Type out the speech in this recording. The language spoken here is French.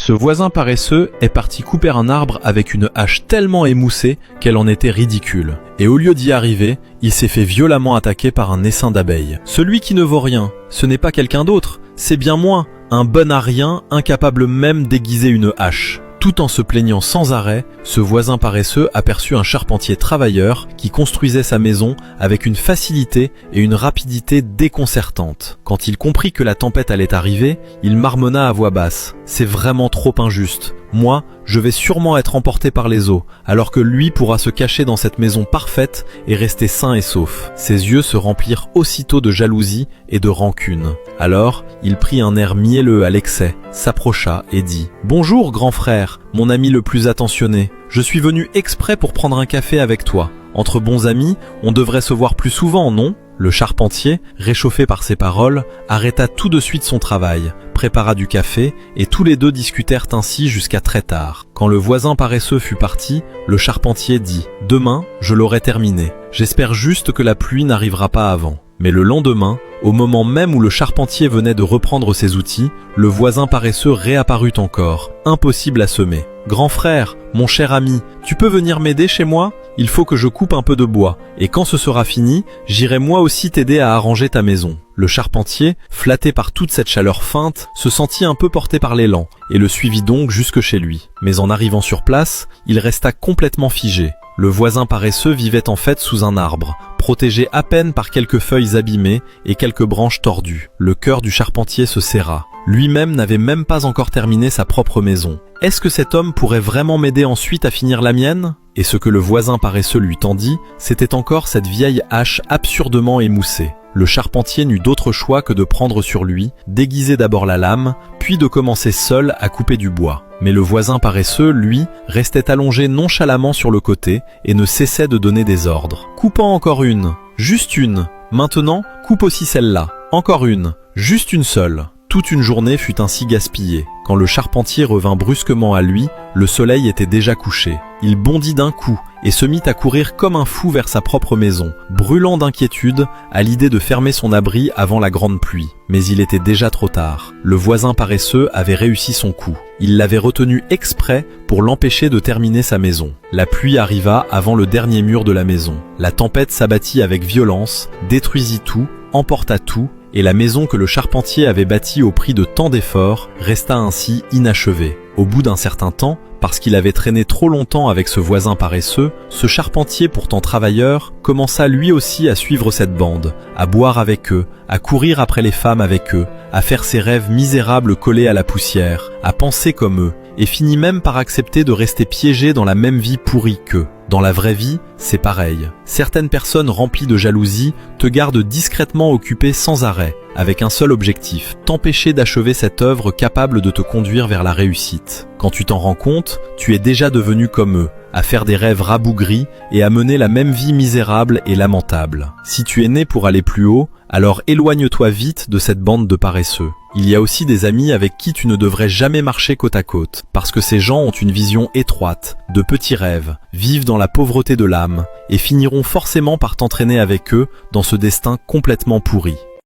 Ce voisin paresseux est parti couper un arbre avec une hache tellement émoussée qu'elle en était ridicule. Et au lieu d'y arriver, il s'est fait violemment attaquer par un essaim d'abeilles. Celui qui ne vaut rien, ce n'est pas quelqu'un d'autre, c'est bien moi, un bon à rien, incapable même d'aiguiser une hache. Tout en se plaignant sans arrêt, ce voisin paresseux aperçut un charpentier travailleur qui construisait sa maison avec une facilité et une rapidité déconcertantes. Quand il comprit que la tempête allait arriver, il marmonna à voix basse. « C'est vraiment trop injuste. Moi, je vais sûrement être emporté par les eaux, alors que lui pourra se cacher dans cette maison parfaite et rester sain et sauf. » Ses yeux se remplirent aussitôt de jalousie et de rancune. Alors, il prit un air mielleux à l'excès, s'approcha et dit « Bonjour, grand frère, mon ami le plus attentionné. Je suis venu exprès pour prendre un café avec toi. Entre bons amis, on devrait se voir plus souvent, non ?» Le charpentier, réchauffé par ces paroles, arrêta tout de suite son travail, prépara du café et tous les deux discutèrent ainsi jusqu'à très tard. Quand le voisin paresseux fut parti, le charpentier dit « Demain, je l'aurai terminé. J'espère juste que la pluie n'arrivera pas avant. » Mais le lendemain, au moment même où le charpentier venait de reprendre ses outils, le voisin paresseux réapparut encore, impossible à semer. « Grand frère, mon cher ami, tu peux venir m'aider chez moi ? Il faut que je coupe un peu de bois, et quand ce sera fini, j'irai moi aussi t'aider à arranger ta maison. » Le charpentier, flatté par toute cette chaleur feinte, se sentit un peu porté par l'élan, et le suivit donc jusque chez lui. Mais en arrivant sur place, il resta complètement figé. Le voisin paresseux vivait en fait sous un arbre, protégé à peine par quelques feuilles abîmées et quelques branches tordues. Le cœur du charpentier se serra. Lui-même n'avait même pas encore terminé sa propre maison. Est-ce que cet homme pourrait vraiment m'aider ensuite à finir la mienne ? Et ce que le voisin paresseux lui tendit, c'était encore cette vieille hache absurdement émoussée. Le charpentier n'eut d'autre choix que de prendre sur lui, d'aiguiser d'abord la lame, puis de commencer seul à couper du bois. Mais le voisin paresseux, lui, restait allongé nonchalamment sur le côté et ne cessait de donner des ordres. « Coupant encore une, juste une. Maintenant, coupe aussi celle-là. Encore une, juste une seule. » Toute une journée fut ainsi gaspillée. Quand le charpentier revint brusquement à lui, le soleil était déjà couché. Il bondit d'un coup et se mit à courir comme un fou vers sa propre maison, brûlant d'inquiétude à l'idée de fermer son abri avant la grande pluie. Mais il était déjà trop tard. Le voisin paresseux avait réussi son coup. Il l'avait retenu exprès pour l'empêcher de terminer sa maison. La pluie arriva avant le dernier mur de la maison. La tempête s'abattit avec violence, détruisit tout, emporta tout, et la maison que le charpentier avait bâtie au prix de tant d'efforts resta ainsi inachevée. Au bout d'un certain temps, parce qu'il avait traîné trop longtemps avec ce voisin paresseux, ce charpentier pourtant travailleur commença lui aussi à suivre cette bande, à boire avec eux, à courir après les femmes avec eux, à faire ses rêves misérables collés à la poussière, à penser comme eux, et finit même par accepter de rester piégé dans la même vie pourrie qu'eux. Dans la vraie vie, c'est pareil. Certaines personnes remplies de jalousie te gardent discrètement occupé sans arrêt, avec un seul objectif, t'empêcher d'achever cette œuvre capable de te conduire vers la réussite. Quand tu t'en rends compte, tu es déjà devenu comme eux, à faire des rêves rabougris et à mener la même vie misérable et lamentable. Si tu es né pour aller plus haut, alors éloigne-toi vite de cette bande de paresseux. Il y a aussi des amis avec qui tu ne devrais jamais marcher côte à côte, parce que ces gens ont une vision étroite, de petits rêves, vivent dans la pauvreté de l'âme, et finiront forcément par t'entraîner avec eux dans ce destin complètement pourri.